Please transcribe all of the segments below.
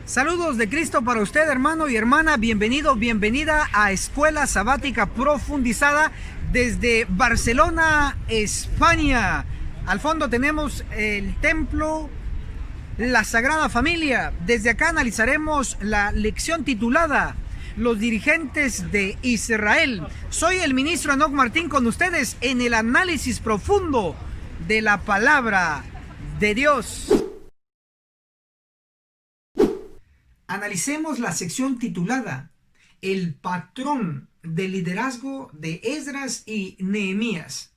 Saludos de Cristo para usted, hermano y hermana. Bienvenido, bienvenida a Escuela Sabática Profundizada desde Barcelona, España. Al fondo tenemos el templo, la Sagrada Familia. Desde acá analizaremos la lección titulada Los dirigentes de Israel. Soy el ministro Enoch Martín con ustedes en el análisis profundo de la palabra de Dios. Analicemos la sección titulada El patrón de liderazgo de Esdras y Nehemías.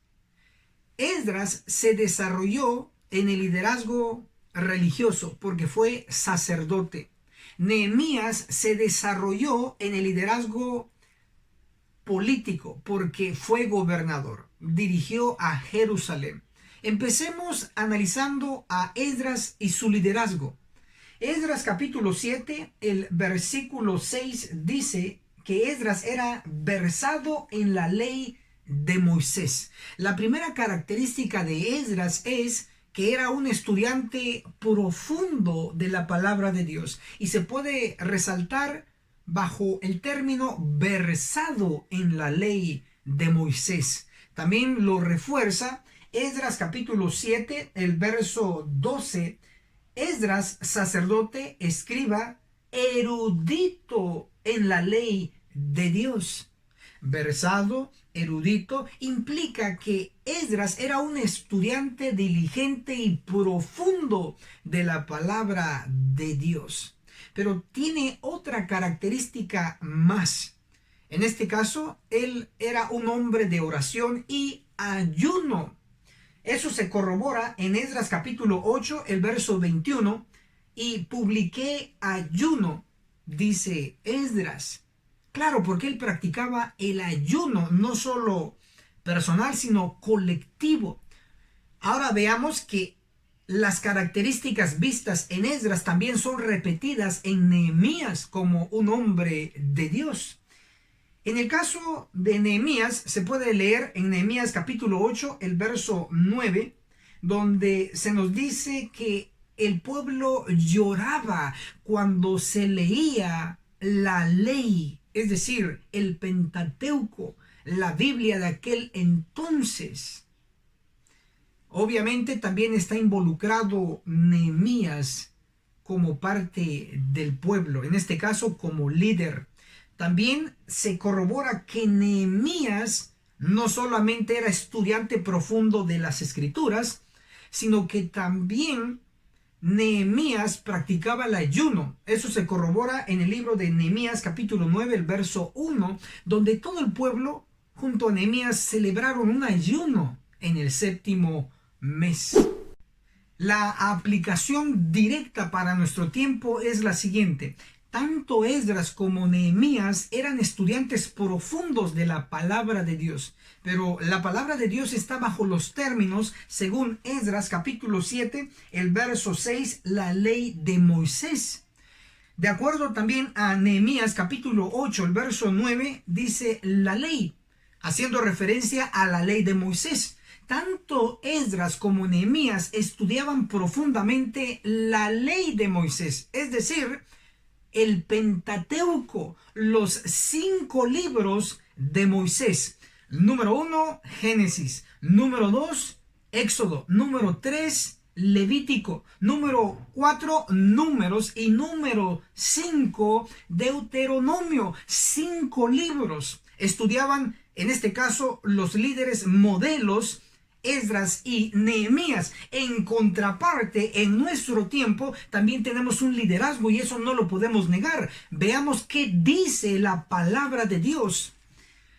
Esdras se desarrolló en el liderazgo religioso porque fue sacerdote. Nehemías se desarrolló en el liderazgo político porque fue gobernador. Dirigió a Jerusalén. Empecemos analizando a Esdras y su liderazgo. Esdras capítulo 7, el versículo 6 dice que Esdras era versado en la ley de Moisés. La primera característica de Esdras es que era un estudiante profundo de la palabra de Dios y se puede resaltar bajo el término versado en la ley de Moisés. También lo refuerza Esdras capítulo 7, el verso 12. Esdras, sacerdote, escriba, erudito en la ley de Dios. Versado, erudito, implica que Esdras era un estudiante diligente y profundo de la palabra de Dios. Pero tiene otra característica más. En este caso, él era un hombre de oración y ayuno. Eso se corrobora en Esdras capítulo 8, el verso 21. Y publiqué ayuno, dice Esdras. Claro, porque él practicaba el ayuno, no solo personal, sino colectivo. Ahora veamos que las características vistas en Esdras también son repetidas en Nehemías como un hombre de Dios. En el caso de Nehemías, se puede leer en Nehemías capítulo 8, el verso 9, donde se nos dice que el pueblo lloraba cuando se leía la ley, es decir, el Pentateuco, la Biblia de aquel entonces. Obviamente también está involucrado Nehemías como parte del pueblo, en este caso como líder. También se corrobora que Nehemías no solamente era estudiante profundo de las Escrituras, sino que también Nehemías practicaba el ayuno. Eso se corrobora en el libro de Nehemías capítulo 9, el verso 1, donde todo el pueblo junto a Nehemías celebraron un ayuno en el séptimo mes. La aplicación directa para nuestro tiempo es la siguiente. Tanto Esdras como Nehemías eran estudiantes profundos de la palabra de Dios, pero la palabra de Dios está bajo los términos, según Esdras capítulo 7, el verso 6, la ley de Moisés. De acuerdo también a Nehemías capítulo 8, el verso 9, dice la ley, haciendo referencia a la ley de Moisés. Tanto Esdras como Nehemías estudiaban profundamente la ley de Moisés, es decir, el Pentateuco, los 5 libros de Moisés. Número 1, Génesis. Número 2, Éxodo. Número 3, Levítico. Número 4, Números. Y número 5, Deuteronomio. 5 libros. Estudiaban, en este caso, los líderes modelos Esdras y Nehemías. En contraparte, en nuestro tiempo también tenemos un liderazgo y eso no lo podemos negar. Veamos qué dice la palabra de Dios.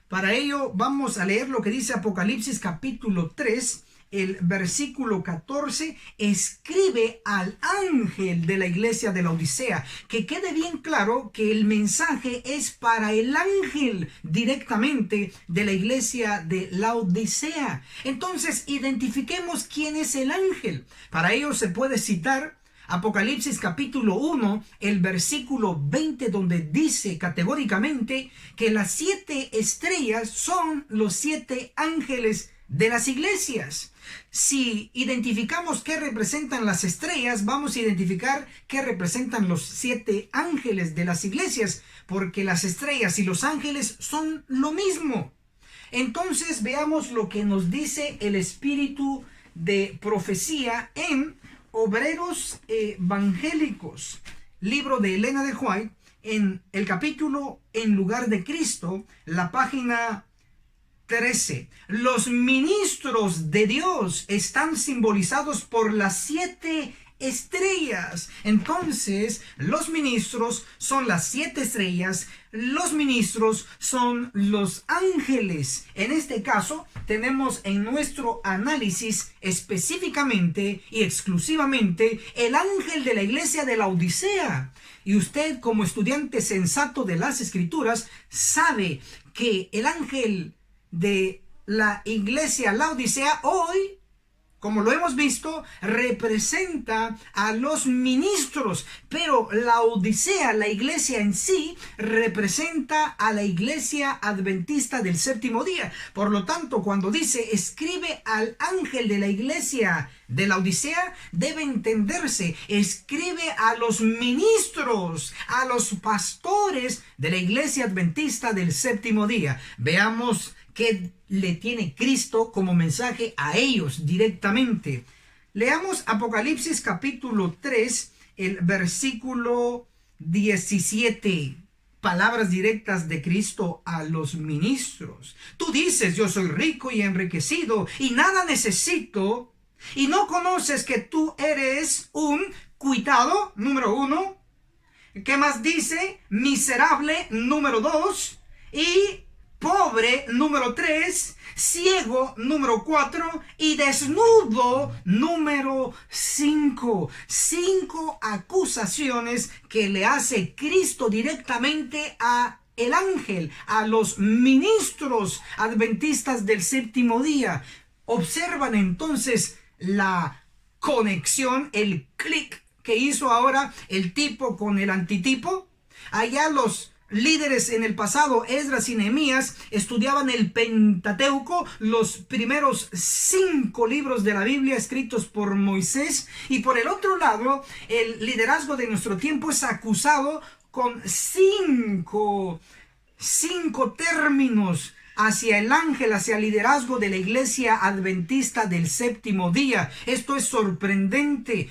Para ello vamos a leer lo que dice Apocalipsis capítulo 3, el versículo 14. Escribe al ángel de la iglesia de la Odisea. Que quede bien claro que el mensaje es para el ángel directamente de la iglesia de la Odisea. Entonces identifiquemos quién es el ángel. Para ello se puede citar Apocalipsis capítulo 1, el versículo 20, donde dice categóricamente que las 7 estrellas son los 7 ángeles de las iglesias. Si identificamos qué representan las estrellas, vamos a identificar qué representan los 7 ángeles de las iglesias, porque las estrellas y los ángeles son lo mismo. Entonces veamos lo que nos dice el espíritu de profecía en Obreros Evangélicos, libro de Elena de White, en el capítulo En lugar de Cristo, la página 13. Los ministros de Dios están simbolizados por las 7 estrellas. Entonces, los ministros son las 7 estrellas, los ministros son los ángeles. En este caso, tenemos en nuestro análisis específicamente y exclusivamente el ángel de la iglesia de la Odisea. Y usted, como estudiante sensato de las Escrituras, sabe que el ángel de la iglesia Laodicea hoy, como lo hemos visto, representa a los ministros, pero la Odisea, la iglesia en sí, representa a la iglesia adventista del séptimo día. Por lo tanto, cuando dice escribe al ángel de la iglesia de la Odisea, debe entenderse, escribe a los ministros, a los pastores de la iglesia adventista del séptimo día. Veamos que le tiene Cristo como mensaje a ellos directamente. Leamos Apocalipsis capítulo 3, el versículo 17. Palabras directas de Cristo a los ministros. Tú dices, yo soy rico y enriquecido y nada necesito, y no conoces que tú eres un cuitado, número 1. ¿Qué más dice? Miserable, número 2. Y pobre, número 3, ciego, número 4, y desnudo, número 5. 5 acusaciones que le hace Cristo directamente a el ángel, a los ministros adventistas del séptimo día. Observan entonces la conexión, el clic que hizo ahora el tipo con el antitipo. Allá los líderes en el pasado, Esdras y Nehemías, estudiaban el Pentateuco, los primeros 5 libros de la Biblia escritos por Moisés, y por el otro lado, el liderazgo de nuestro tiempo es acusado con 5 términos hacia el ángel, hacia el liderazgo de la iglesia adventista del séptimo día. Esto es sorprendente.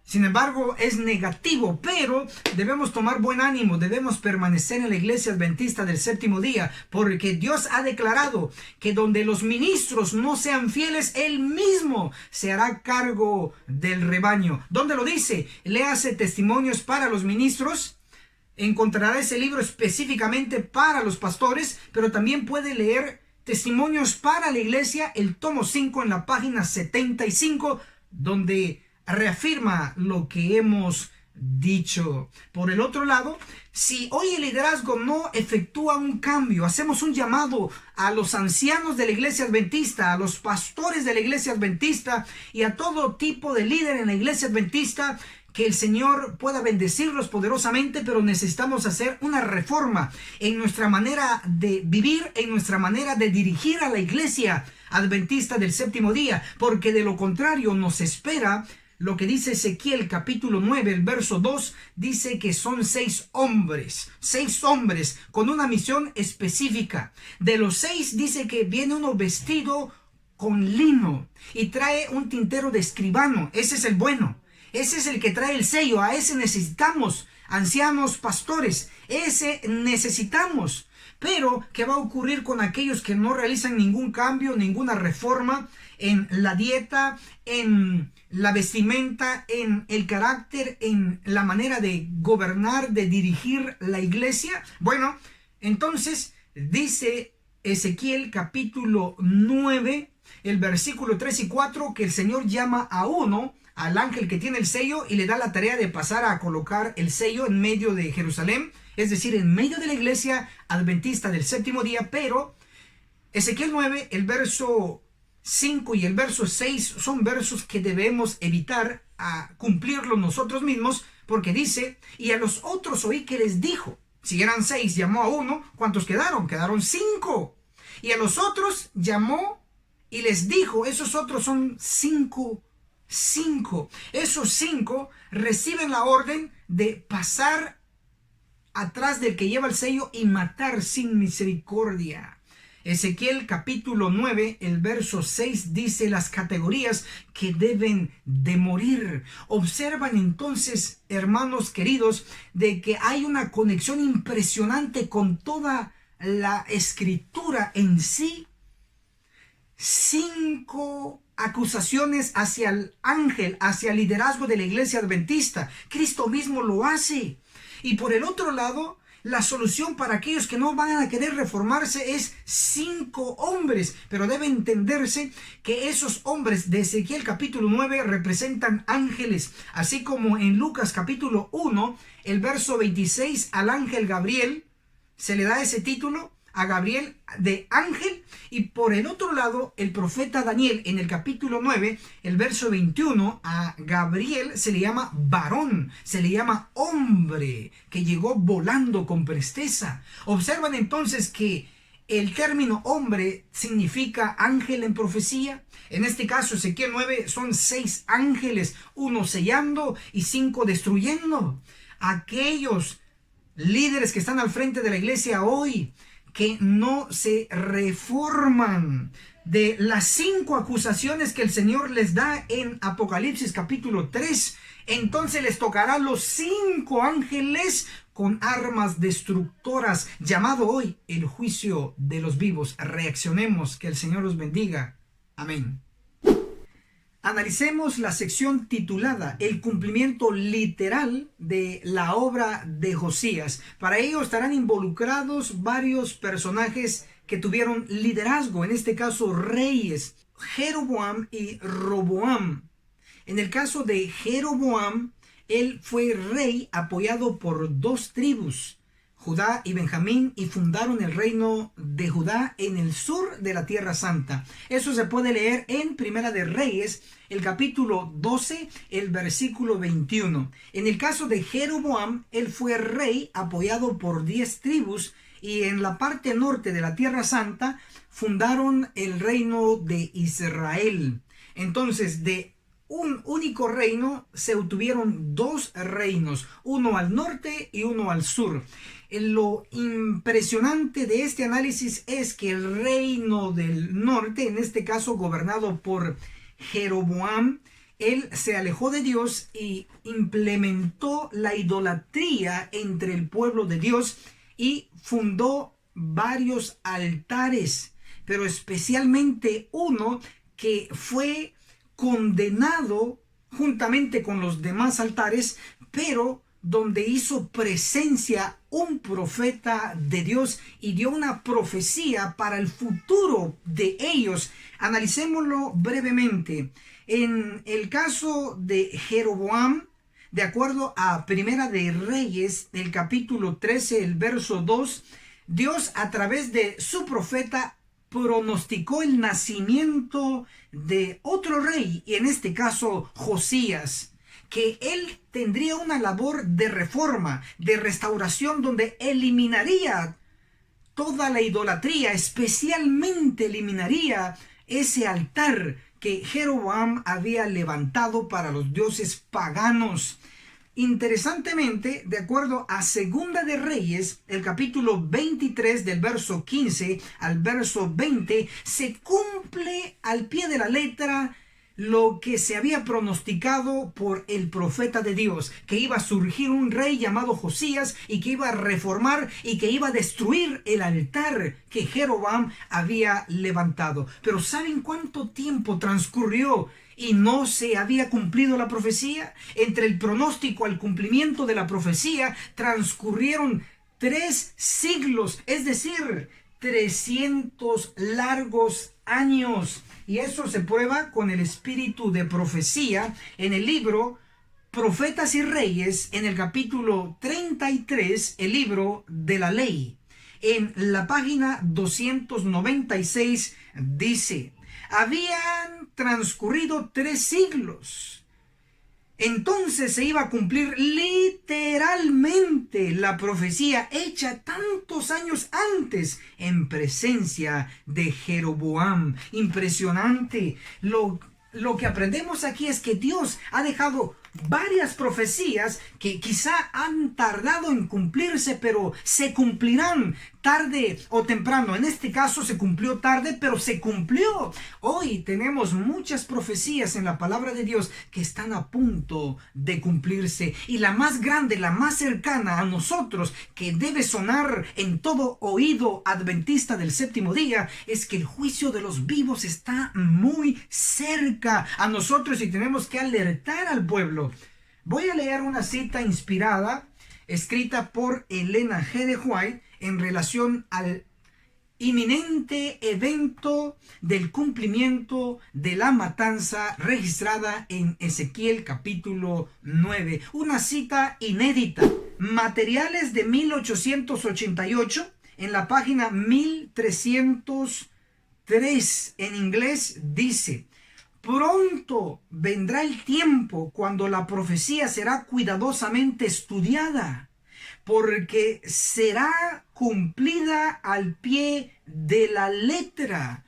Sin embargo, es negativo, pero debemos tomar buen ánimo, debemos permanecer en la iglesia adventista del séptimo día, porque Dios ha declarado que donde los ministros no sean fieles, Él mismo se hará cargo del rebaño. ¿Dónde lo dice? Léase Testimonios para los ministros. Encontrará ese libro específicamente para los pastores, pero también puede leer Testimonios para la iglesia, el tomo 5 en la página 75, donde reafirma lo que hemos dicho. Por el otro lado, si hoy el liderazgo no efectúa un cambio, hacemos un llamado a los ancianos de la iglesia adventista, a los pastores de la iglesia adventista y a todo tipo de líder en la iglesia adventista, que el Señor pueda bendecirlos poderosamente, pero necesitamos hacer una reforma en nuestra manera de vivir, en nuestra manera de dirigir a la iglesia adventista del séptimo día, porque de lo contrario nos espera lo que dice Ezequiel capítulo 9, el verso 2, dice que son 6 hombres con una misión específica. De los 6 dice que viene uno vestido con lino y trae un tintero de escribano. Ese es el bueno, ese es el que trae el sello. A ese necesitamos, ancianos, pastores, ese necesitamos. Pero, ¿qué va a ocurrir con aquellos que no realizan ningún cambio, ninguna reforma en la dieta, en la vestimenta, en el carácter, en la manera de gobernar, de dirigir la iglesia? Bueno, entonces dice Ezequiel capítulo 9, el versículo 3 y 4, que el Señor llama a uno, al ángel que tiene el sello, y le da la tarea de pasar a colocar el sello en medio de Jerusalén, es decir, en medio de la iglesia adventista del séptimo día. Pero Ezequiel 9, el verso 5 y el verso 6 son versos que debemos evitar a cumplirlos nosotros mismos, porque dice: y a los otros oí que les dijo, si eran 6, llamó a uno, ¿cuántos quedaron? Quedaron 5. Y a los otros llamó Y les dijo, esos otros son cinco. Esos cinco reciben la orden de pasar atrás del que lleva el sello y matar sin misericordia. Ezequiel capítulo 9, el verso 6 dice las categorías que deben de morir. Observan entonces, hermanos queridos, de que hay una conexión impresionante con toda la escritura en sí. 5 acusaciones hacia el ángel, hacia el liderazgo de la iglesia adventista. Cristo mismo lo hace. Y por el otro lado, la solución para aquellos que no van a querer reformarse es 5 hombres. Pero debe entenderse que esos hombres de Ezequiel capítulo 9 representan ángeles. Así como en Lucas capítulo 1, el verso 26, al ángel Gabriel se le da ese título, a Gabriel, de ángel. Y por el otro lado, el profeta Daniel en el capítulo 9, el verso 21, a Gabriel se le llama varón, se le llama hombre, que llegó volando con presteza. Observan entonces que el término hombre significa ángel en profecía. En este caso, Ezequiel 9, son 6 ángeles, 1 sellando y 5 destruyendo. Aquellos líderes que están al frente de la iglesia hoy, que no se reforman de las 5 acusaciones que el Señor les da en Apocalipsis capítulo 3, entonces les tocará los 5 ángeles con armas destructoras, llamado hoy el juicio de los vivos. Reaccionemos, que el Señor los bendiga. Amén. Analicemos la sección titulada El cumplimiento literal de la obra de Josías. Para ello estarán involucrados varios personajes que tuvieron liderazgo, en este caso reyes, Jeroboam y Roboam. En el caso de Jeroboam, él fue rey apoyado por 2 tribus, Judá y Benjamín, y fundaron el reino de Judá en el sur de la Tierra Santa. Eso se puede leer en Primera de Reyes, el capítulo 12, el versículo 21. En el caso de Jeroboam, él fue rey apoyado por 10 tribus, y en la parte norte de la Tierra Santa fundaron el reino de Israel. Entonces, de un único reino se obtuvieron 2 reinos, uno al norte y uno al sur. Lo impresionante de este análisis es que el reino del norte, en este caso gobernado por Jeroboam, él se alejó de Dios y implementó la idolatría entre el pueblo de Dios y fundó varios altares, pero especialmente uno que fue condenado juntamente con los demás altares, pero donde hizo presencia un profeta de Dios y dio una profecía para el futuro de ellos. Analicémoslo brevemente. En el caso de Jeroboam, de acuerdo a Primera de Reyes, el capítulo 13, el verso 2, Dios a través de su profeta pronosticó el nacimiento de otro rey, y en este caso Josías, que él tendría una labor de reforma, de restauración, donde eliminaría toda la idolatría, especialmente eliminaría ese altar que Jeroboam había levantado para los dioses paganos. Interesantemente, de acuerdo a Segunda de Reyes, el capítulo 23 del verso 15 al verso 20, se cumple al pie de la letra lo que se había pronosticado por el profeta de Dios, que iba a surgir un rey llamado Josías y que iba a reformar y que iba a destruir el altar que Jeroboam había levantado. Pero ¿saben cuánto tiempo transcurrió y no se había cumplido la profecía? Entre el pronóstico al cumplimiento de la profecía transcurrieron 3 siglos, es decir, 300 largos años. Y eso se prueba con el espíritu de profecía en el libro Profetas y Reyes, en el capítulo 33, el libro de la ley. En la página 296 dice: habían transcurrido 3 siglos Entonces se iba a cumplir literalmente la profecía hecha tantos años antes en presencia de Jeroboam. Impresionante. Lo que aprendemos aquí es que Dios ha dejado varias profecías que quizá han tardado en cumplirse, pero se cumplirán tarde o temprano. En este caso se cumplió tarde, pero se cumplió. Hoy tenemos muchas profecías en la palabra de Dios que están a punto de cumplirse. Y la más grande, la más cercana a nosotros, que debe sonar en todo oído adventista del séptimo día, es que el juicio de los vivos está muy cerca a nosotros y tenemos que alertar al pueblo. Voy a leer una cita inspirada, escrita por Elena G. de White, en relación al inminente evento del cumplimiento de la matanza registrada en Ezequiel capítulo 9. Una cita inédita. Materiales de 1888, en la página 1303 en inglés, dice: pronto vendrá el tiempo cuando la profecía será cuidadosamente estudiada, porque será cumplida al pie de la letra.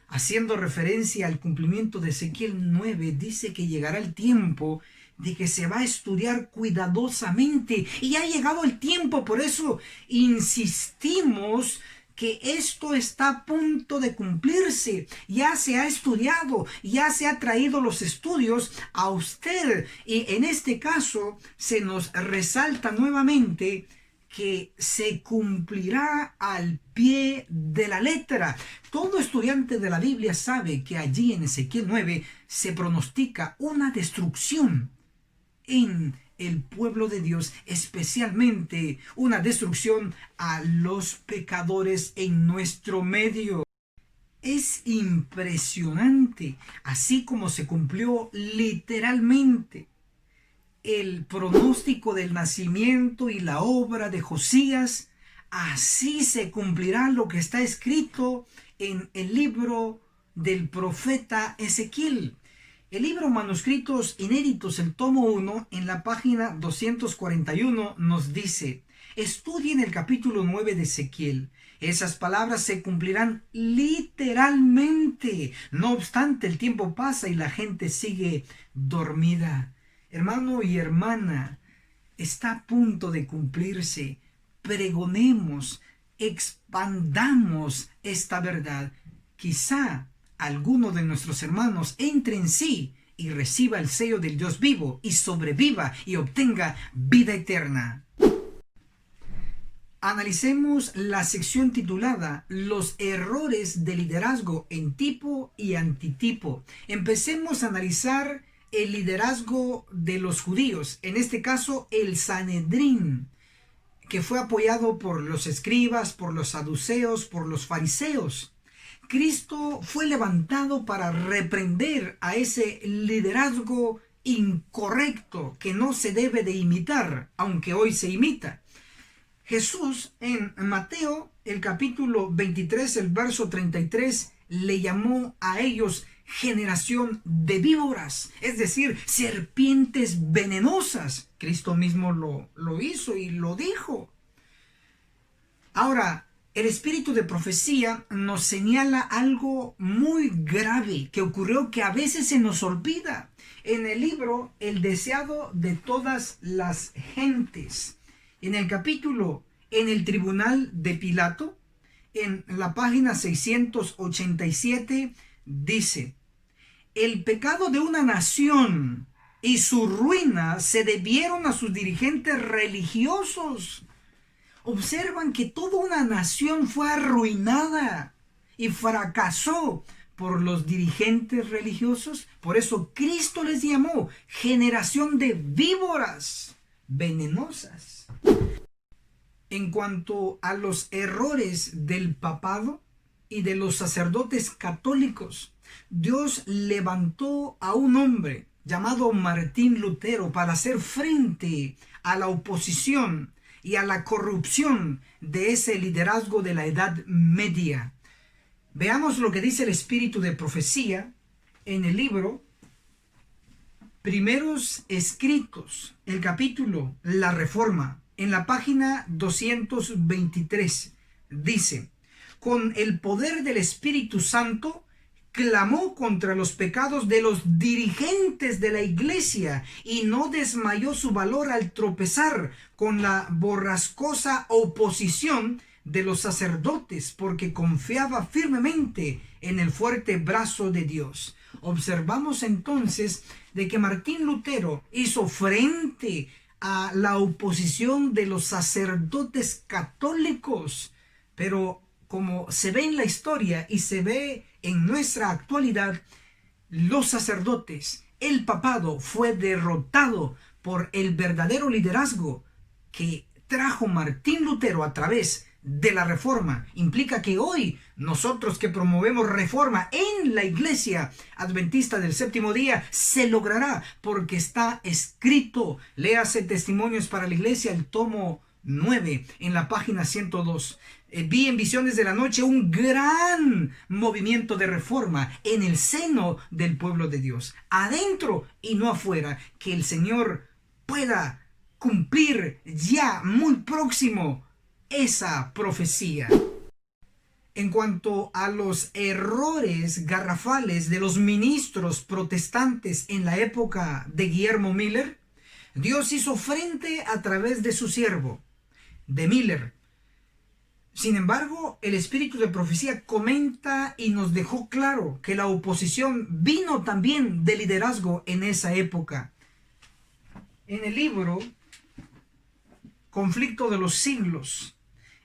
Haciendo referencia al cumplimiento de Ezequiel 9, dice que llegará el tiempo de que se va a estudiar cuidadosamente. Y ha llegado el tiempo, por eso insistimos que esto está a punto de cumplirse. Ya se ha estudiado, ya se ha traído los estudios a usted, y en este caso se nos resalta nuevamente que se cumplirá al pie de la letra. Todo estudiante de la Biblia sabe que allí en Ezequiel 9 se pronostica una destrucción en el pueblo de Dios, especialmente una destrucción a los pecadores en nuestro medio. Es impresionante, así como se cumplió literalmente el pronóstico del nacimiento y la obra de Josías, así se cumplirá lo que está escrito en el libro del profeta Ezequiel. El libro Manuscritos Inéditos, el tomo 1, en la página 241, nos dice: estudien el capítulo 9 de Ezequiel. Esas palabras se cumplirán literalmente. No obstante, el tiempo pasa y la gente sigue dormida. Hermano y hermana, está a punto de cumplirse. Pregonemos, expandamos esta verdad. Quizá alguno de nuestros hermanos entre en sí y reciba el sello del Dios vivo y sobreviva y obtenga vida eterna. Analicemos la sección titulada Los errores de liderazgo en tipo y antitipo. Empecemos a analizar el liderazgo de los judíos, en este caso el Sanedrín, que fue apoyado por los escribas, por los saduceos, por los fariseos. Cristo fue levantado para reprender a ese liderazgo incorrecto que no se debe de imitar, aunque hoy se imita. Jesús en Mateo, el capítulo 23, el verso 33, le llamó a ellos generación de víboras, es decir, serpientes venenosas. Cristo mismo lo hizo y lo dijo. Ahora, el espíritu de profecía nos señala algo muy grave que ocurrió, que a veces se nos olvida. En el libro El deseado de todas las gentes, en el capítulo En el tribunal de Pilato, en la página 687, dice: el pecado de una nación y su ruina se debieron a sus dirigentes religiosos. Observan que toda una nación fue arruinada y fracasó por los dirigentes religiosos. Por eso Cristo les llamó generación de víboras venenosas. En cuanto a los errores del papado y de los sacerdotes católicos, Dios levantó a un hombre llamado Martín Lutero para hacer frente a la oposición y a la corrupción de ese liderazgo de la Edad Media. Veamos lo que dice el espíritu de profecía en el libro Primeros Escritos, el capítulo La Reforma, en la página 223, dice: con el poder del Espíritu Santo, clamó contra los pecados de los dirigentes de la iglesia y no desmayó su valor al tropezar con la borrascosa oposición de los sacerdotes, porque confiaba firmemente en el fuerte brazo de Dios. Observamos entonces de que Martín Lutero hizo frente a la oposición de los sacerdotes católicos, pero como se ve en la historia y se ve en nuestra actualidad, los sacerdotes, el papado fue derrotado por el verdadero liderazgo que trajo Martín Lutero a través de la reforma. Implica que hoy nosotros que promovemos reforma en la iglesia adventista del séptimo día se logrará, porque está escrito. Léase Testimonios para la Iglesia, el tomo 9, en la página 102. Vi en visiones de la noche un gran movimiento de reforma en el seno del pueblo de Dios, adentro y no afuera. Que el Señor pueda cumplir ya muy próximo esa profecía. En cuanto a los errores garrafales de los ministros protestantes en la época de Guillermo Miller, Dios hizo frente a través de su siervo, de Miller. Sin embargo, el espíritu de profecía comenta y nos dejó claro que la oposición vino también de liderazgo en esa época. En el libro Conflicto de los Siglos,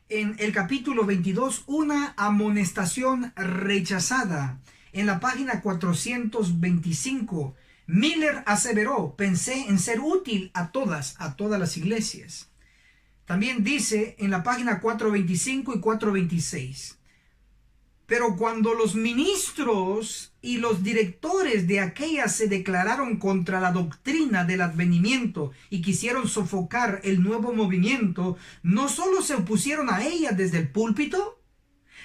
en el capítulo 22, una amonestación rechazada, en la página 425, Miller aseveró: pensé en ser útil a todas las iglesias. También dice en la página 425 y 426, pero cuando los ministros y los directores de aquellas se declararon contra la doctrina del advenimiento y quisieron sofocar el nuevo movimiento, no solo se opusieron a ella desde el púlpito,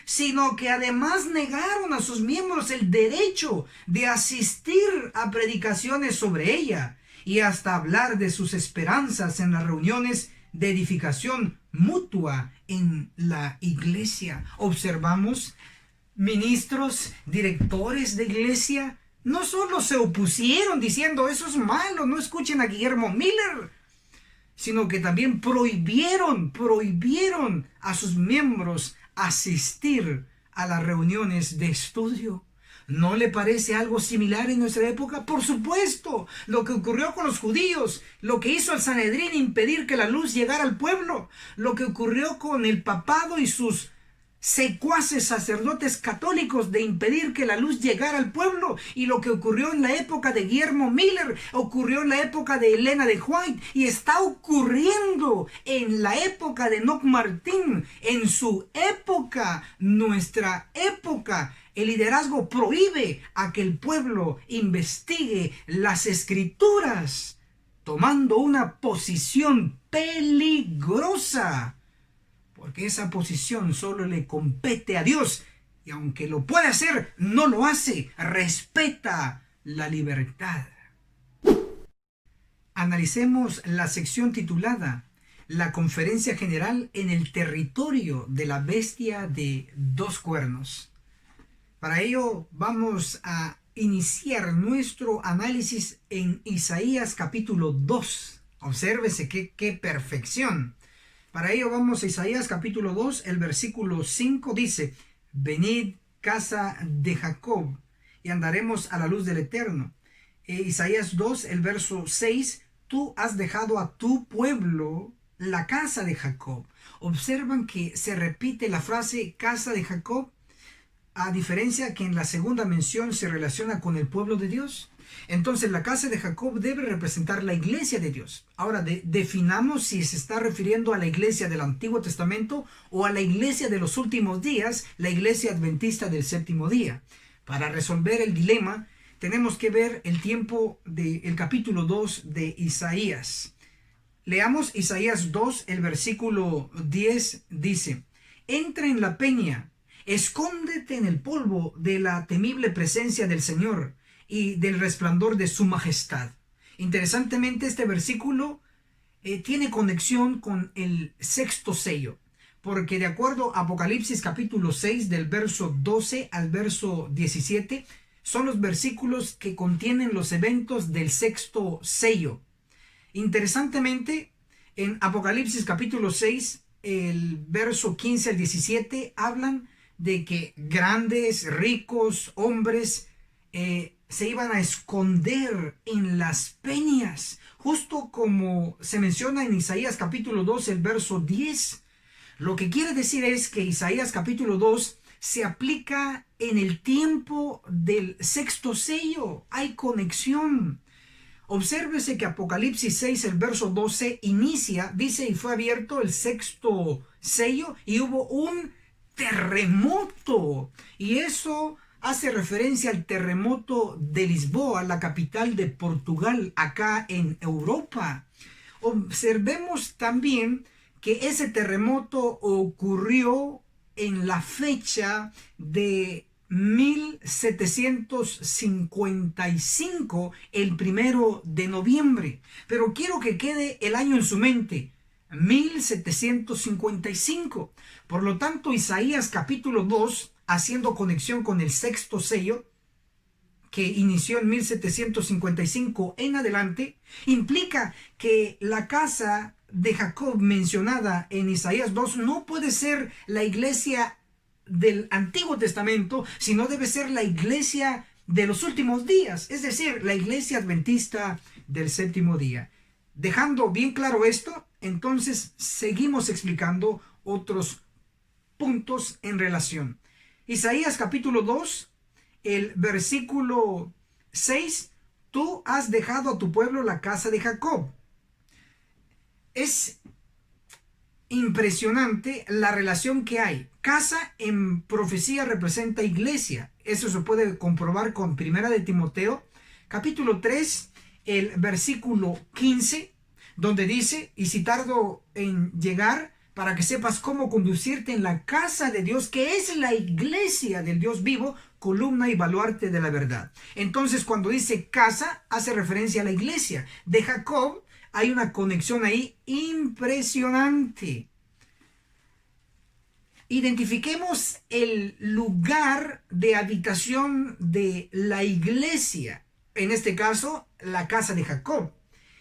sino que además negaron a sus miembros el derecho de asistir a predicaciones sobre ella y hasta hablar de sus esperanzas en las reuniones de edificación mutua en la iglesia. Observamos ministros, directores de iglesia, no solo se opusieron diciendo eso es malo, no escuchen a Guillermo Miller, sino que también prohibieron a sus miembros asistir a las reuniones de estudio. ¿No le parece algo similar en nuestra época? Por supuesto, lo que ocurrió con los judíos, lo que hizo el Sanedrín impedir que la luz llegara al pueblo, lo que ocurrió con el papado y sus secuaces sacerdotes católicos de impedir que la luz llegara al pueblo, y lo que ocurrió en la época de Guillermo Miller, ocurrió en la época de Elena de White y está ocurriendo en la época de Enoch Martín, en su época, nuestra época. El liderazgo prohíbe a que el pueblo investigue las escrituras, tomando una posición peligrosa, porque esa posición solo le compete a Dios, y aunque lo puede hacer, no lo hace. Respeta la libertad. Analicemos la sección titulada La Conferencia General en el territorio de la bestia de dos cuernos. Para ello vamos a iniciar nuestro análisis en Isaías capítulo 2. Obsérvese qué perfección. Para ello vamos a Isaías capítulo 2, el versículo 5 dice: venid, casa de Jacob, y andaremos a la luz del Eterno. Isaías 2, el verso 6, tú has dejado a tu pueblo, la casa de Jacob. Observan que se repite la frase casa de Jacob, a diferencia que en la segunda mención se relaciona con el pueblo de Dios. Entonces la casa de Jacob debe representar la iglesia de Dios. Ahora definamos si se está refiriendo a la iglesia del Antiguo Testamento o a la iglesia de los últimos días, la iglesia adventista del séptimo día. Para resolver el dilema tenemos que ver el tiempo del capítulo 2 de Isaías. Leamos Isaías 2, el versículo 10 dice: entra en la peña, escóndete en el polvo de la temible presencia del Señor y del resplandor de su majestad. Interesantemente, este versículo tiene conexión con el sexto sello, porque de acuerdo a Apocalipsis capítulo 6 del verso 12 al verso 17, son los versículos que contienen los eventos del sexto sello. Interesantemente, en Apocalipsis capítulo 6, el verso 15 al 17, hablan de que grandes, ricos hombres se iban a esconder en las peñas, justo como se menciona en Isaías capítulo 2, el verso 10. Lo que quiere decir es que Isaías capítulo 2 se aplica en el tiempo del sexto sello. Hay conexión. Obsérvese que Apocalipsis 6, el verso 12, inicia, dice, y fue abierto el sexto sello y hubo un terremoto. Y eso hace referencia al terremoto de Lisboa, la capital de Portugal, acá en Europa. Observemos también que ese terremoto ocurrió en la fecha de 1755, el 1 de noviembre. Pero quiero que quede el año en su mente, 1755. Por lo tanto, Isaías capítulo 2, haciendo conexión con el sexto sello, que inició en 1755 en adelante, implica que la casa de Jacob mencionada en Isaías 2 no puede ser la iglesia del Antiguo Testamento, sino debe ser la iglesia de los últimos días, es decir, la iglesia adventista del séptimo día. Dejando bien claro esto, entonces seguimos explicando otros puntos en relación. Isaías capítulo 2, el versículo 6, tú has dejado a tu pueblo, la casa de Jacob. Es impresionante la relación que hay. Casa en profecía representa iglesia. Eso se puede comprobar con Primera de Timoteo, capítulo 3, el versículo 15, donde dice, y si tardo en llegar, para que sepas cómo conducirte en la casa de Dios, que es la iglesia del Dios vivo, columna y baluarte de la verdad. Entonces, cuando dice casa, hace referencia a la iglesia de Jacob. Hay una conexión ahí impresionante. Identifiquemos el lugar de habitación de la iglesia, en este caso, la casa de Jacob.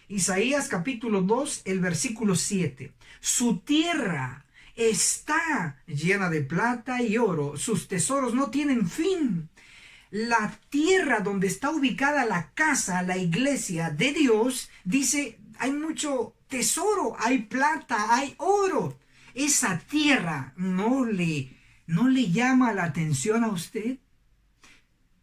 Isaías capítulo 2, el versículo 7. Su tierra está llena de plata y oro, sus tesoros no tienen fin. La tierra donde está ubicada la casa, la iglesia de Dios, dice, hay mucho tesoro, hay plata, hay oro. Esa tierra no le llama la atención a usted.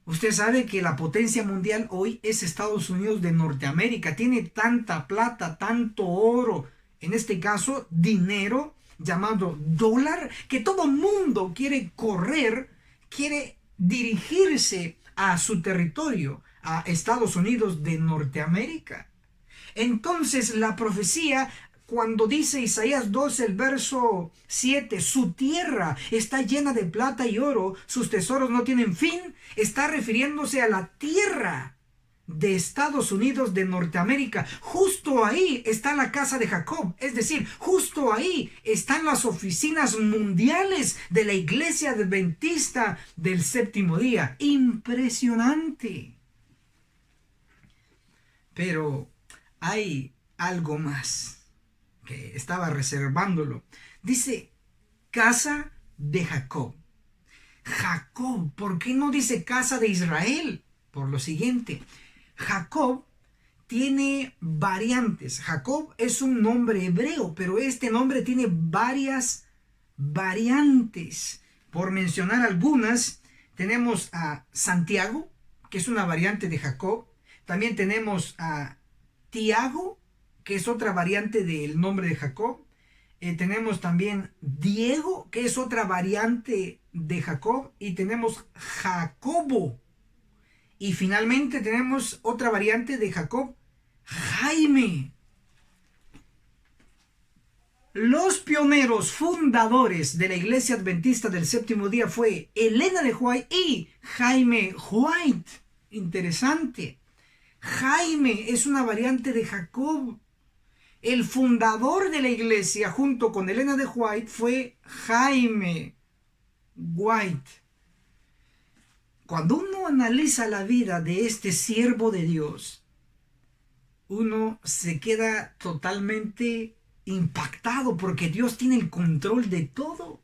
Usted sabe que la potencia mundial hoy es Estados Unidos de Norteamérica. Tiene tanta plata, tanto oro, en este caso dinero llamado dólar, que todo mundo quiere correr, quiere dirigirse a su territorio, a Estados Unidos de Norteamérica. Entonces la profecía, cuando dice Isaías 2, el verso 7, su tierra está llena de plata y oro, sus tesoros no tienen fin, está refiriéndose a la tierra de Estados Unidos de Norteamérica. Justo ahí está la casa de Jacob, es decir, justo ahí están las oficinas mundiales de la iglesia adventista del séptimo día. Impresionante. Pero hay algo más que estaba reservándolo. Dice casa de Jacob. Jacob, ¿por qué no dice casa de Israel? Por lo siguiente, Jacob tiene variantes. Jacob es un nombre hebreo, pero este nombre tiene varias variantes. Por mencionar algunas, tenemos a Santiago, que es una variante de Jacob. También tenemos a Tiago, que es otra variante del nombre de Jacob. Tenemos también Diego, que es otra variante de Jacob. Y tenemos Jacobo. Y finalmente tenemos otra variante de Jacob, Jaime. Los pioneros fundadores de la iglesia adventista del séptimo día fue Elena de White y Jaime White. Interesante. Jaime es una variante de Jacob. El fundador de la iglesia junto con Elena de White fue Jaime White. Cuando uno analiza la vida de este siervo de Dios, uno se queda totalmente impactado porque Dios tiene el control de todo.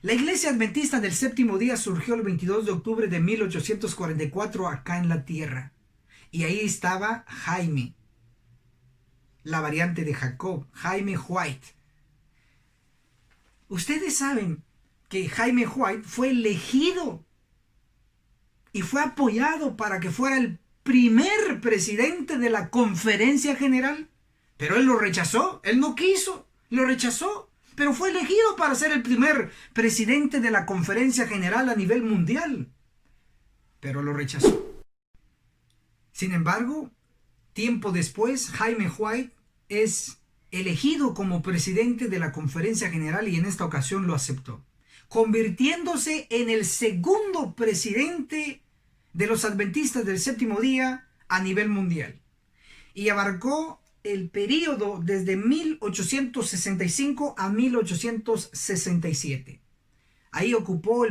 La Iglesia Adventista del Séptimo Día surgió el 22 de octubre de 1844 acá en la tierra. Y ahí estaba Jaime, la variante de Jacob, Jaime White. Ustedes saben que Jaime White fue elegido y fue apoyado para que fuera el primer presidente de la Conferencia General. Pero él lo rechazó, él no quiso, lo rechazó. Pero fue elegido para ser el primer presidente de la Conferencia General a nivel mundial. Pero lo rechazó. Sin embargo, tiempo después, Jaime White es elegido como presidente de la Conferencia General y en esta ocasión lo aceptó, convirtiéndose en el segundo presidente de los adventistas del séptimo día a nivel mundial. Y abarcó el período desde 1865 a 1867. Ahí ocupó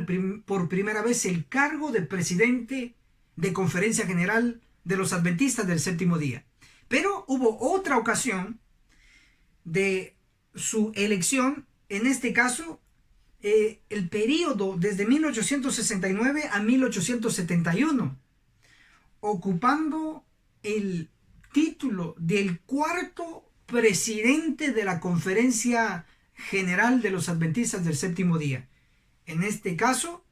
por primera vez el cargo de presidente de Conferencia General de los Adventistas del Séptimo Día. Pero hubo otra ocasión de su elección, en este caso, el período desde 1869 a 1871, ocupando el título del cuarto presidente de la Conferencia General de los Adventistas del Séptimo Día. En este caso,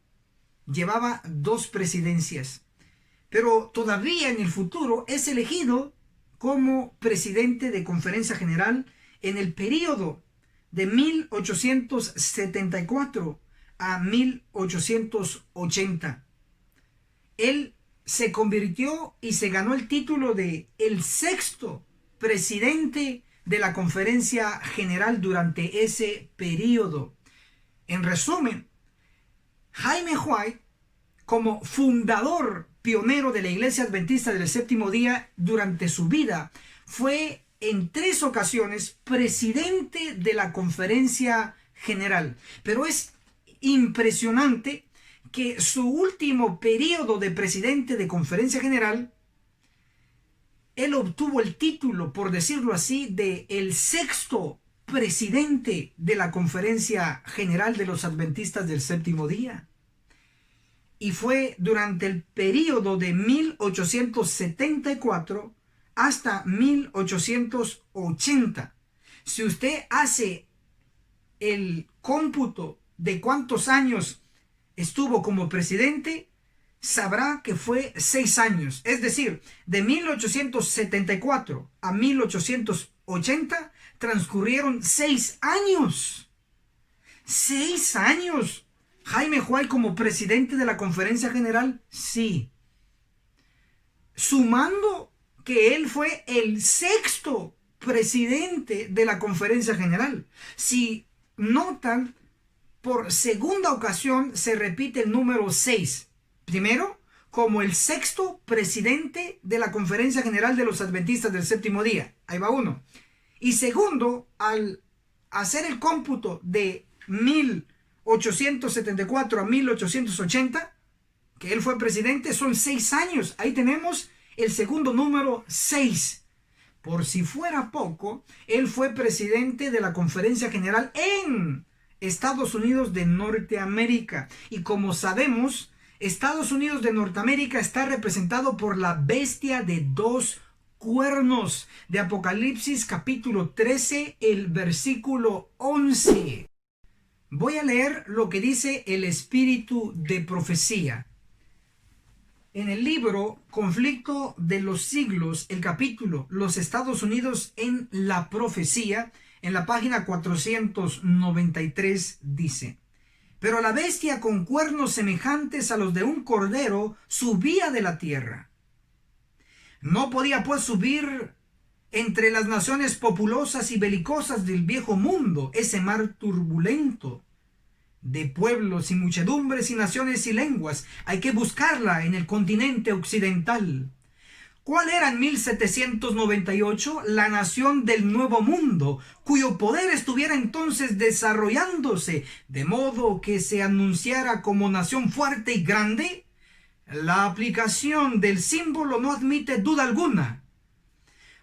llevaba 2 presidencias, pero todavía en el futuro es elegido como presidente de Conferencia General en el período de 1874 a 1880. Él se convirtió y se ganó el título de el sexto presidente de la Conferencia General durante ese período. En resumen, Jaime White, como fundador pionero de la Iglesia Adventista del Séptimo Día durante su vida, fue en 3 ocasiones presidente de la Conferencia General. Pero es impresionante que su último periodo de presidente de Conferencia General, él obtuvo el título, por decirlo así, de el sexto presidente de la Conferencia General de los Adventistas del Séptimo Día. Y fue durante el periodo de 1874 hasta 1880. Si usted hace el cómputo de cuántos años estuvo como presidente, sabrá que fue 6 años. Es decir, de 1874 a 1880 transcurrieron 6 años. 6 años. Jaime White como presidente de la Conferencia General, sí. Sumando que él fue el sexto presidente de la Conferencia General. Si notan, por segunda ocasión se repite el número 6. Primero, como el sexto presidente de la Conferencia General de los Adventistas del Séptimo Día. Ahí va uno. Y segundo, al hacer el cómputo de 1874 a 1880, que él fue presidente, son 6 años. Ahí tenemos el segundo número 6. Por si fuera poco, él fue presidente de la Conferencia General en Estados Unidos de Norteamérica. Y como sabemos, Estados Unidos de Norteamérica está representado por la bestia de 2 cuernos de Apocalipsis capítulo 13, el versículo 11. Voy a leer lo que dice el Espíritu de Profecía. En el libro Conflicto de los Siglos, el capítulo Los Estados Unidos en la Profecía, en la página 493 dice: pero la bestia con cuernos semejantes a los de un cordero subía de la tierra. No podía pues subir entre las naciones populosas y belicosas del viejo mundo, ese mar turbulento de pueblos y muchedumbres y naciones y lenguas. Hay que buscarla en el continente occidental. ¿Cuál era en 1798 la nación del Nuevo Mundo, cuyo poder estuviera entonces desarrollándose, de modo que se anunciara como nación fuerte y grande? La aplicación del símbolo no admite duda alguna.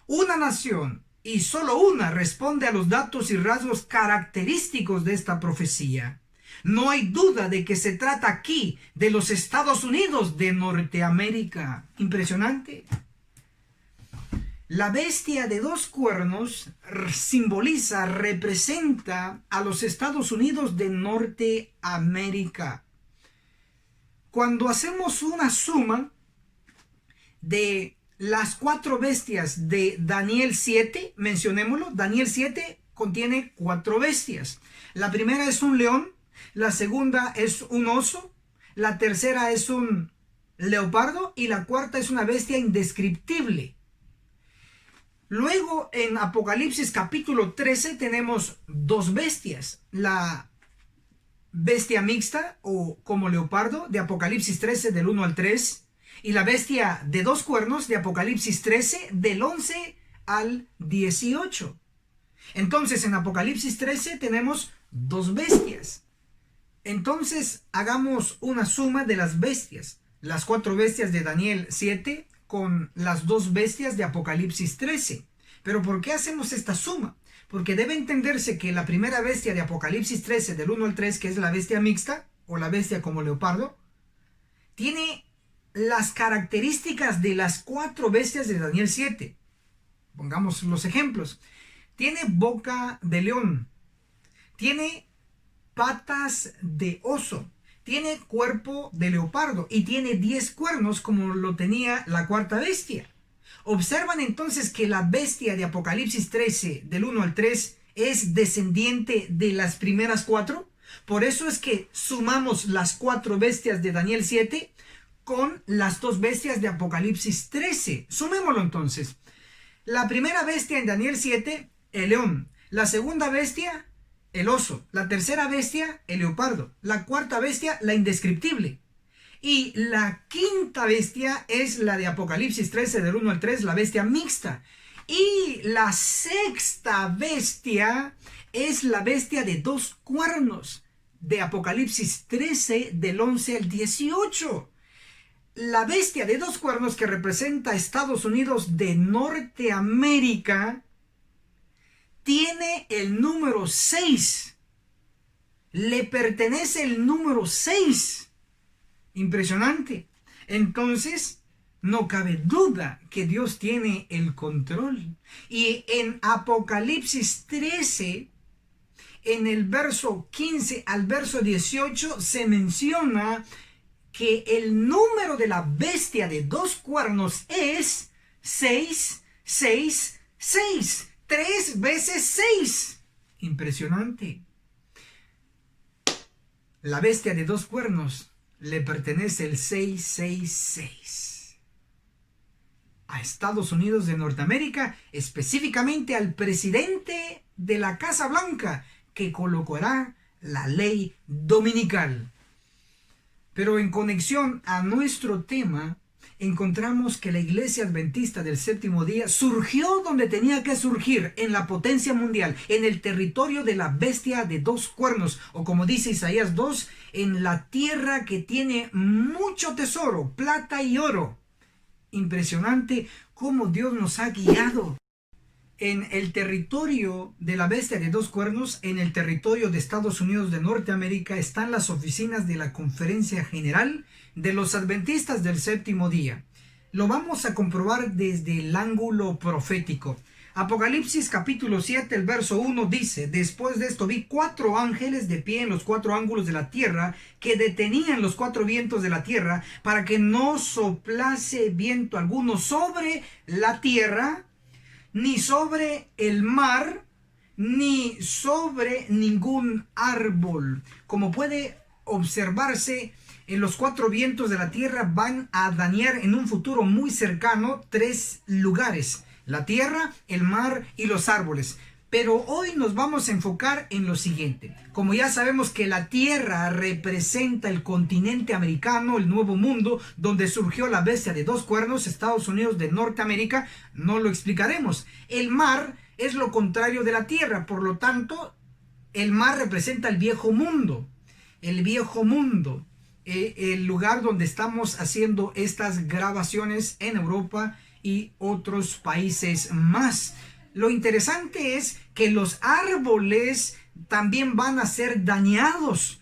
Una nación, y solo una, responde a los datos y rasgos característicos de esta profecía. No hay duda de que se trata aquí de los Estados Unidos de Norteamérica. Impresionante. La bestia de dos cuernos simboliza, representa a los Estados Unidos de Norteamérica. Cuando hacemos una suma de las cuatro bestias de Daniel 7, mencionémoslo, Daniel 7 contiene cuatro bestias. La primera es un león, la segunda es un oso, la tercera es un leopardo y la cuarta es una bestia indescriptible. Luego en Apocalipsis capítulo 13 tenemos dos bestias, la bestia mixta o como leopardo de Apocalipsis 13 del 1 al 3 y la bestia de dos cuernos de Apocalipsis 13 del 11 al 18. Entonces en Apocalipsis 13 tenemos dos bestias. Entonces hagamos una suma de las bestias, las cuatro bestias de Daniel 7 con las dos bestias de Apocalipsis 13. ¿Pero por qué hacemos esta suma? Porque debe entenderse que la primera bestia de Apocalipsis 13 del 1 al 3, que es la bestia mixta o la bestia como leopardo, tiene las características de las cuatro bestias de Daniel 7. Pongamos los ejemplos. Tiene boca de león, tiene patas de oso, tiene cuerpo de leopardo y tiene 10 cuernos como lo tenía la cuarta bestia. Observan entonces que la bestia de Apocalipsis 13 del 1 al 3 es descendiente de las primeras cuatro. Por eso es que sumamos las cuatro bestias de Daniel 7 con las dos bestias de Apocalipsis 13. Sumémoslo entonces. La primera bestia en Daniel 7, el león. La segunda bestia, el oso. La tercera bestia, el leopardo. La cuarta bestia, la indescriptible. Y la quinta bestia es la de Apocalipsis 13 del 1 al 3, la bestia mixta. Y la sexta bestia es la bestia de dos cuernos de Apocalipsis 13 del 11 al 18. La bestia de dos cuernos que representa a Estados Unidos de Norteamérica tiene el número 6. Le pertenece el número 6. Impresionante. Entonces, no cabe duda que Dios tiene el control. Y en Apocalipsis 13, en el verso 15 al verso 18, se menciona que el número de la bestia de dos cuernos es 6, 6, 6. 3 veces 6. Impresionante. La bestia de dos cuernos le pertenece el 666 a Estados Unidos de Norteamérica, específicamente al presidente de la Casa Blanca, que colocará la ley dominical. Pero en conexión a nuestro tema, encontramos que la Iglesia Adventista del Séptimo Día surgió donde tenía que surgir, en la potencia mundial, en el territorio de la bestia de dos cuernos, o como dice Isaías 2, en la tierra que tiene mucho tesoro, plata y oro. Impresionante cómo Dios nos ha guiado. En el territorio de la bestia de dos cuernos, en el territorio de Estados Unidos de Norteamérica, están las oficinas de la Conferencia General de los Adventistas del Séptimo Día. Lo vamos a comprobar desde el ángulo profético. Apocalipsis capítulo 7, el verso 1 dice: después de esto vi 4 ángeles de pie en los 4 ángulos de la tierra, que detenían los 4 vientos de la tierra, para que no soplase viento alguno sobre la tierra, ni sobre el mar, ni sobre ningún árbol. Como puede observarse, en los 4 vientos de la tierra van a dañar en un futuro muy cercano 3 lugares: la tierra, el mar y los árboles. Pero hoy nos vamos a enfocar en lo siguiente. Como ya sabemos que la tierra representa el continente americano, el nuevo mundo, donde surgió la bestia de dos cuernos, Estados Unidos de Norteamérica, no lo explicaremos. El mar es lo contrario de la tierra, por lo tanto, el mar representa el viejo mundo. El viejo mundo, el lugar donde estamos haciendo estas grabaciones en Europa y otros países más. Lo interesante es que los árboles también van a ser dañados.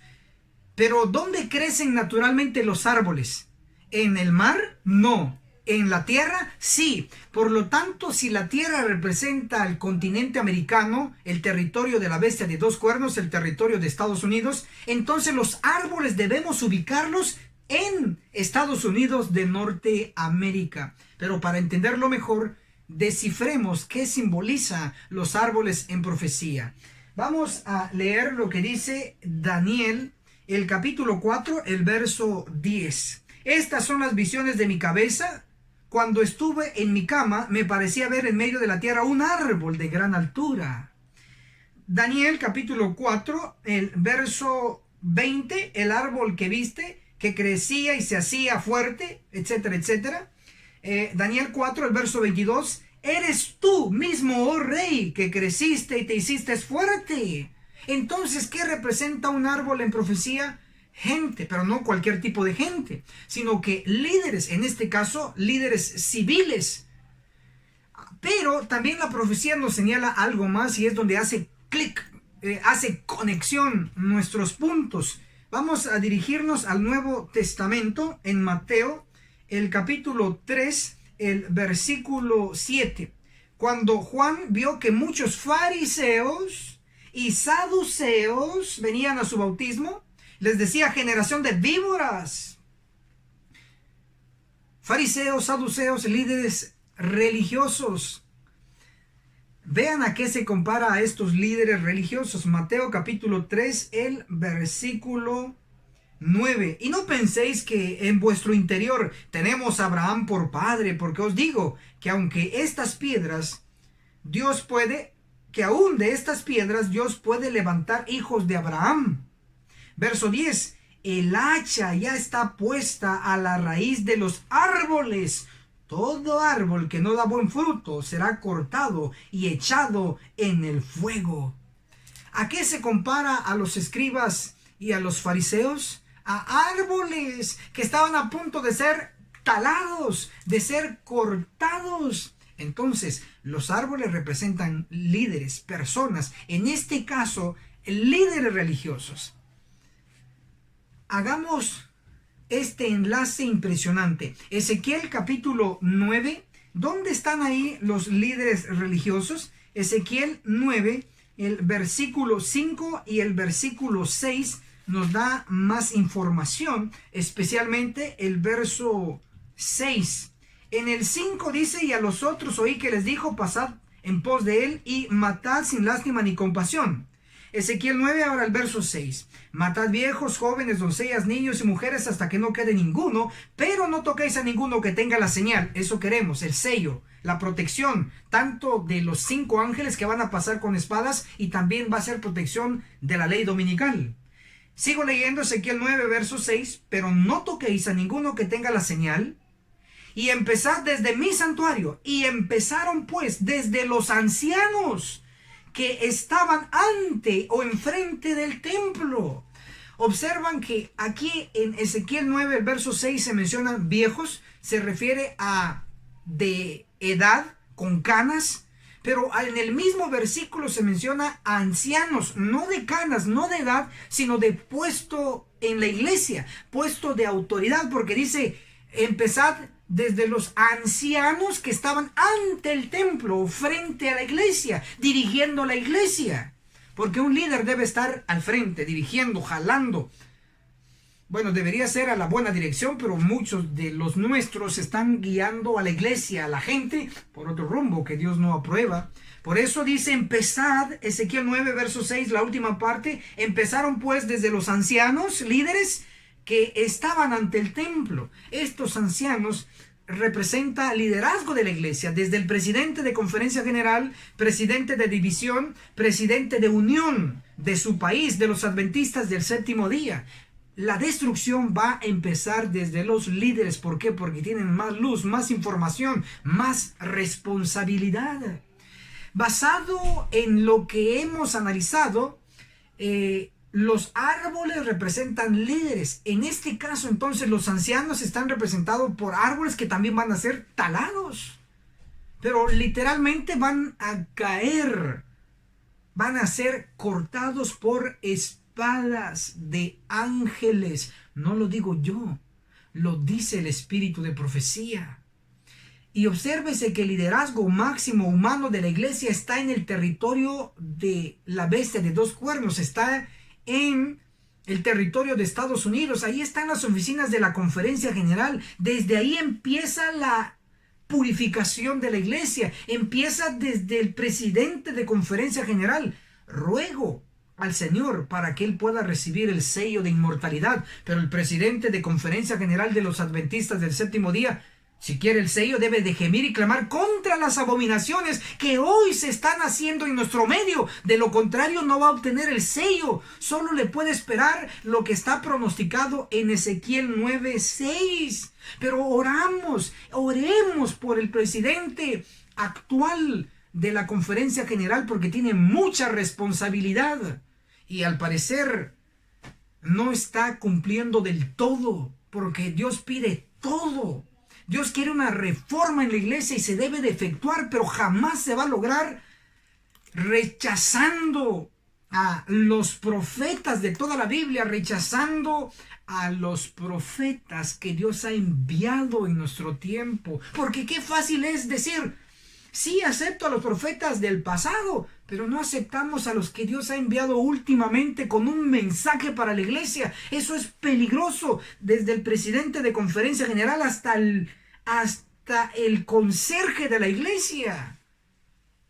Pero ¿dónde crecen naturalmente los árboles? ¿En el mar? No. ¿En la tierra? Sí. Por lo tanto, si la tierra representa al continente americano, el territorio de la bestia de dos cuernos, el territorio de Estados Unidos, entonces los árboles debemos ubicarlos en Estados Unidos de Norteamérica. Pero para entenderlo mejor, descifremos qué simboliza los árboles en profecía. Vamos a leer lo que dice Daniel, el capítulo 4, el verso 10. Estas son las visiones de mi cabeza. Cuando estuve en mi cama, me parecía ver en medio de la tierra un árbol de gran altura. Daniel capítulo 4, el verso 20, el árbol que viste, que crecía y se hacía fuerte, etcétera, etcétera. Daniel 4, el verso 22, eres tú mismo, oh rey, que creciste y te hiciste fuerte. Entonces, ¿qué representa un árbol en profecía? Gente, pero no cualquier tipo de gente, sino que líderes, en este caso, líderes civiles. Pero también la profecía nos señala algo más y es donde hace clic, hace conexión nuestros puntos. Vamos a dirigirnos al Nuevo Testamento en Mateo, el capítulo 3, el versículo 7. Cuando Juan vio que muchos fariseos y saduceos venían a su bautismo, les decía: generación de víboras. Fariseos, saduceos, líderes religiosos. Vean a qué se compara a estos líderes religiosos. Mateo capítulo 3, el versículo 9. Y no penséis que en vuestro interior tenemos a Abraham por padre, porque os digo que aunque estas piedras, que aún de estas piedras Dios puede levantar hijos de Abraham. Verso 10. El hacha ya está puesta a la raíz de los árboles. Todo árbol que no da buen fruto será cortado y echado en el fuego. ¿A qué se compara a los escribas y a los fariseos? A árboles que estaban a punto de ser talados, de ser cortados. Entonces, los árboles representan líderes, personas, en este caso, líderes religiosos. Hagamos este enlace impresionante. Ezequiel capítulo 9, ¿dónde están ahí los líderes religiosos? Ezequiel 9, el versículo 5 y el versículo 6 nos da más información, especialmente el verso 6. En el 5 dice: y a los otros oí que les dijo: pasad en pos de él y matad sin lástima ni compasión. Ezequiel 9, ahora el verso 6. Matad viejos, jóvenes, doncellas, niños y mujeres hasta que no quede ninguno, pero no toquéis a ninguno que tenga la señal. Eso queremos, el sello, la protección, tanto de los 5 ángeles que van a pasar con espadas, y también va a ser protección de la ley dominical. Sigo leyendo Ezequiel 9, verso 6. Pero no toquéis a ninguno que tenga la señal, y empezad desde mi santuario. Y empezaron pues desde los ancianos que estaban ante o enfrente del templo. Observan que aquí en Ezequiel 9, el verso 6, se mencionan viejos, se refiere a de edad, con canas, pero en el mismo versículo se menciona a ancianos, no de canas, no de edad, sino de puesto en la iglesia, puesto de autoridad, porque dice: empezad desde los ancianos que estaban ante el templo, frente a la iglesia, dirigiendo la iglesia. Porque un líder debe estar al frente, dirigiendo, jalando. Bueno, debería ser a la buena dirección, pero muchos de los nuestros están guiando a la iglesia, a la gente, por otro rumbo que Dios no aprueba. Por eso dice: empezad, Ezequiel 9, verso 6, la última parte. Empezaron pues desde los ancianos, líderes, que estaban ante el templo. Estos ancianos representa liderazgo de la iglesia, desde el presidente de conferencia general, presidente de división, presidente de unión de su país, de los adventistas del séptimo día. La destrucción va a empezar desde los líderes. ¿Por qué? Porque tienen más luz, más información, más responsabilidad. Basado en lo que hemos analizado, los árboles representan líderes. En este caso, entonces, los ancianos están representados por árboles que también van a ser talados. Pero literalmente van a caer. Van a ser cortados por espadas de ángeles. No lo digo yo, lo dice el espíritu de profecía. Y obsérvese que el liderazgo máximo humano de la iglesia está en el territorio de la bestia de dos cuernos. Está en el territorio de Estados Unidos. Ahí están las oficinas de la conferencia general. Desde ahí empieza la purificación de la iglesia. Empieza desde el presidente de conferencia general. Ruego al Señor para que él pueda recibir el sello de inmortalidad. Pero el presidente de conferencia general de los adventistas del séptimo día, si quiere el sello, debe de gemir y clamar contra las abominaciones que hoy se están haciendo en nuestro medio. De lo contrario, no va a obtener el sello. Solo le puede esperar lo que está pronosticado en Ezequiel 9:6. Pero oremos por el presidente actual de la conferencia general, porque tiene mucha responsabilidad. Y al parecer no está cumpliendo del todo, porque Dios pide todo. Dios quiere una reforma en la iglesia y se debe de efectuar, pero jamás se va a lograr rechazando a los profetas de toda la Biblia, rechazando a los profetas que Dios ha enviado en nuestro tiempo. Porque qué fácil es decir, sí, acepto a los profetas del pasado, pero no aceptamos a los que Dios ha enviado últimamente con un mensaje para la iglesia. Eso es peligroso, desde el presidente de conferencia general hasta el conserje de la iglesia.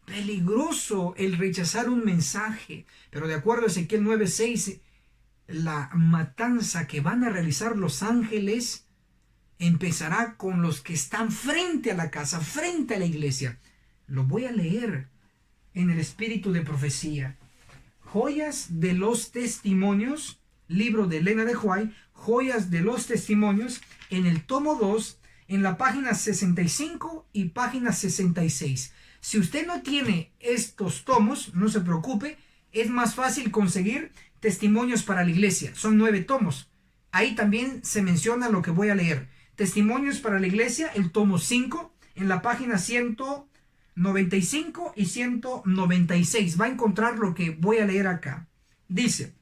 Peligroso el rechazar un mensaje. Pero de acuerdo a Ezequiel 9:6, la matanza que van a realizar los ángeles empezará con los que están frente a la casa, frente a la iglesia. Lo voy a leer en el espíritu de profecía. Joyas de los testimonios, libro de Elena de White, Joyas de los testimonios, en el tomo 2, en la página 65 y página 66. Si usted no tiene estos tomos, no se preocupe, es más fácil conseguir Testimonios para la Iglesia. Son 9 tomos. Ahí también se menciona lo que voy a leer. Testimonios para la Iglesia, el tomo 5, en la página 195 y 196. Va a encontrar lo que voy a leer acá. Dice: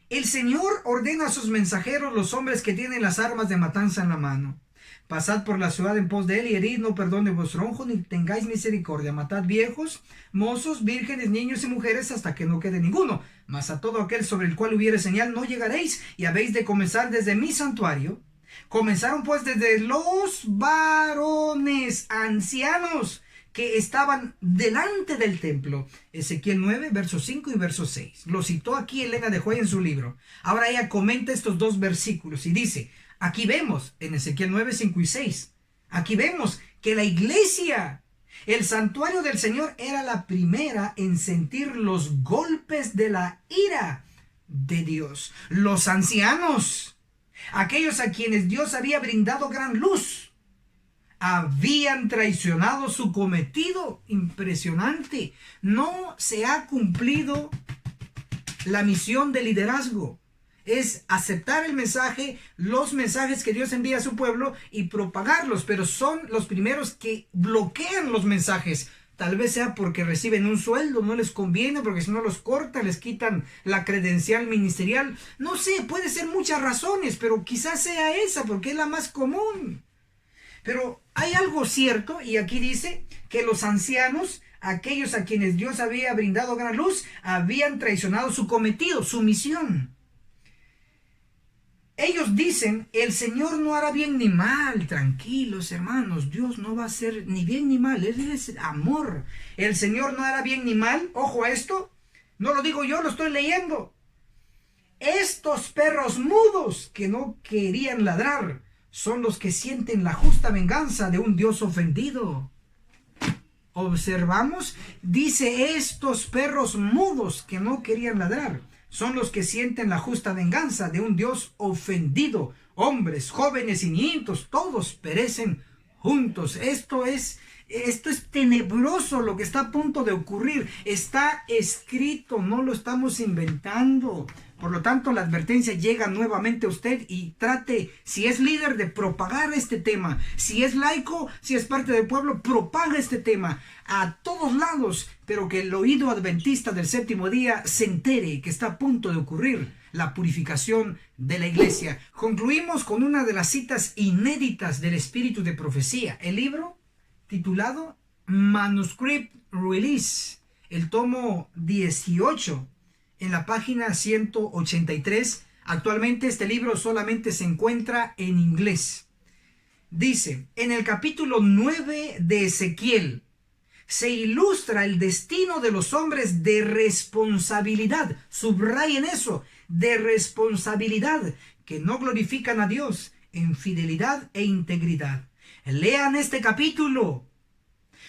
el Señor ordena a sus mensajeros, los hombres que tienen las armas de matanza en la mano: pasad por la ciudad en pos de él y herid, no perdone vuestro ojo, ni tengáis misericordia. Matad viejos, mozos, vírgenes, niños y mujeres, hasta que no quede ninguno. Mas a todo aquel sobre el cual hubiere señal no llegaréis, y habéis de comenzar desde mi santuario. Comenzaron pues desde los varones ancianos que estaban delante del templo. Ezequiel 9, versos 5 y verso 6. Lo citó aquí Elena de White en su libro. Ahora ella comenta estos dos versículos y dice: aquí vemos en Ezequiel 9, 5 y 6. Aquí vemos que la iglesia, el santuario del Señor, era la primera en sentir los golpes de la ira de Dios. Los ancianos, aquellos a quienes Dios había brindado gran luz, habían traicionado su cometido. Impresionante. No se ha cumplido la misión de liderazgo. Es aceptar el mensaje, los mensajes que Dios envía a su pueblo y propagarlos, pero son los primeros que bloquean los mensajes. Tal vez sea porque reciben un sueldo, no les conviene, porque si no los cortan, les quitan la credencial ministerial. No sé, puede ser muchas razones, pero quizás sea esa, porque es la más común. Pero hay algo cierto, y aquí dice que los ancianos, aquellos a quienes Dios había brindado gran luz, habían traicionado su cometido, su misión. Ellos dicen: el Señor no hará bien ni mal. Tranquilos, hermanos, Dios no va a hacer ni bien ni mal. Él es amor. El Señor no hará bien ni mal. Ojo a esto. No lo digo yo, lo estoy leyendo. Estos perros mudos que no querían ladrar son los que sienten la justa venganza de un Dios ofendido. Observamos, dice, estos perros mudos que no querían ladrar son los que sienten la justa venganza de un Dios ofendido. Hombres, jóvenes y niños, todos perecen juntos. Esto es tenebroso lo que está a punto de ocurrir. Está escrito, no lo estamos inventando. Por lo tanto, la advertencia llega nuevamente a usted y trate, si es líder, de propagar este tema. Si es laico, si es parte del pueblo, propaga este tema a todos lados, pero que el oído adventista del séptimo día se entere que está a punto de ocurrir la purificación de la iglesia. Concluimos con una de las citas inéditas del espíritu de profecía. El libro titulado Manuscript Release, el tomo 18, en la página 183. Actualmente este libro solamente se encuentra en inglés. Dice, en el capítulo 9 de Ezequiel, se ilustra el destino de los hombres de responsabilidad. Subrayen eso, de responsabilidad, que no glorifican a Dios en fidelidad e integridad. Lean este capítulo.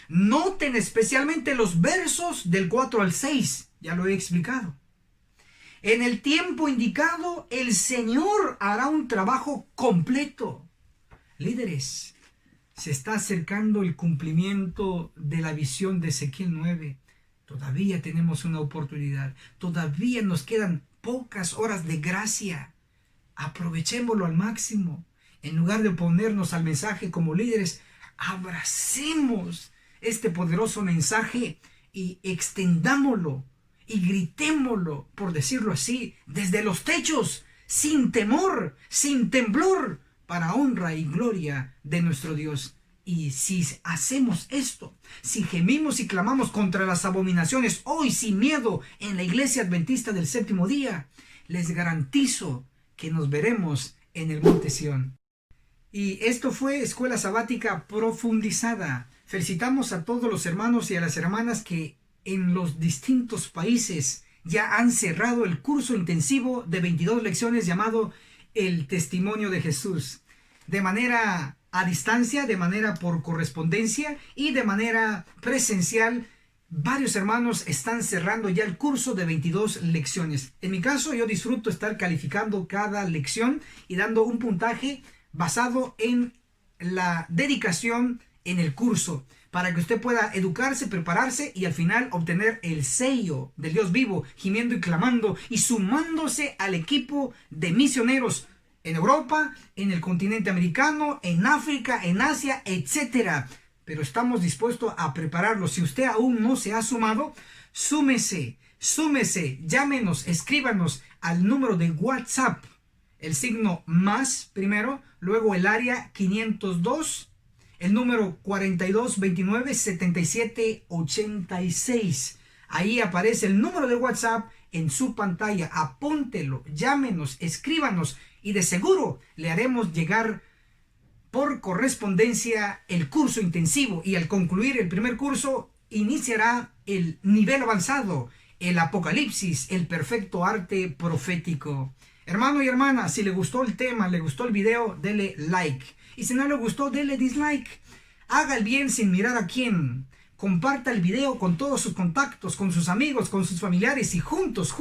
Noten especialmente los versos del 4 al 6. Ya lo he explicado. En el tiempo indicado, el Señor hará un trabajo completo. Líderes, se está acercando el cumplimiento de la visión de Ezequiel 9. Todavía tenemos una oportunidad. Todavía nos quedan pocas horas de gracia. Aprovechémoslo al máximo. En lugar de oponernos al mensaje como líderes, abracemos este poderoso mensaje y extendámoslo y gritémoslo, por decirlo así, desde los techos, sin temor, sin temblor, para honra y gloria de nuestro Dios. Y si hacemos esto, si gemimos y clamamos contra las abominaciones hoy sin miedo en la iglesia adventista del séptimo día, les garantizo que nos veremos en el monte Sión. Y esto fue Escuela Sabática Profundizada. Felicitamos a todos los hermanos y a las hermanas que en los distintos países ya han cerrado el curso intensivo de 22 lecciones llamado El Testimonio de Jesús. De manera a distancia, de manera por correspondencia y de manera presencial, varios hermanos están cerrando ya el curso de 22 lecciones. En mi caso, yo disfruto estar calificando cada lección y dando un puntaje basado en la dedicación en el curso, para que usted pueda educarse, prepararse y al final obtener el sello del Dios vivo, gimiendo y clamando y sumándose al equipo de misioneros en Europa, en el continente americano, en África, en Asia, etc. Pero estamos dispuestos a prepararlo. Si usted aún no se ha sumado, súmese, llámenos, escríbanos al número de WhatsApp, el signo más primero, luego el área 502, el número 4229-7786. Ahí aparece el número de WhatsApp en su pantalla. Apúntelo, llámenos, escríbanos y de seguro le haremos llegar por correspondencia el curso intensivo. Y al concluir el primer curso, iniciará el nivel avanzado, el Apocalipsis, el perfecto arte profético. Hermano y hermana, si le gustó el tema, le gustó el video, dele like. Y si no le gustó, dele dislike. Haga el bien sin mirar a quién. Comparta el video con todos sus contactos, con sus amigos, con sus familiares y juntos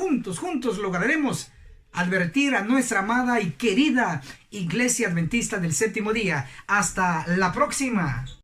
lograremos advertir a nuestra amada y querida Iglesia Adventista del Séptimo Día. Hasta la próxima.